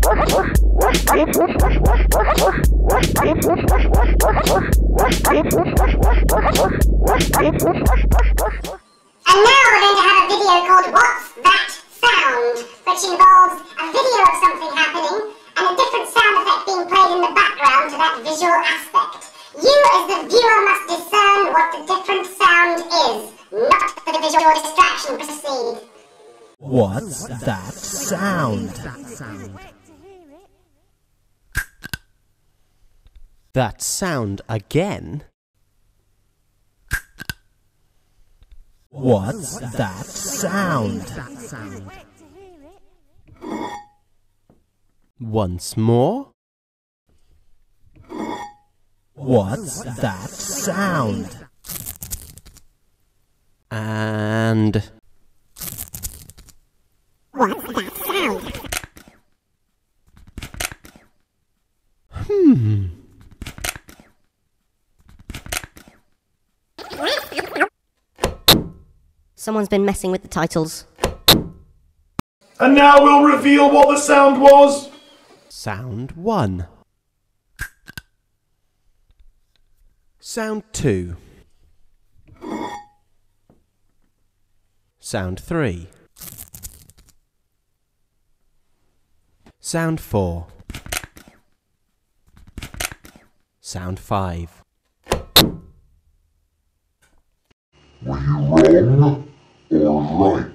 we're going to have a video called What's That Sound? Which involves a video of something happening and a different sound effect being played in the background to that visual aspect. You as the viewer must discern what the different sound is, not the visual distraction. Proceed. What's that sound? That sound again? What's that sound? Once more? What's that sound? And... What's that sound? Someone's been messing with the titles. And now we'll reveal what the sound was. Sound 1. Sound 2. Sound 3. Sound 4. Sound 5. Were you wrong or right?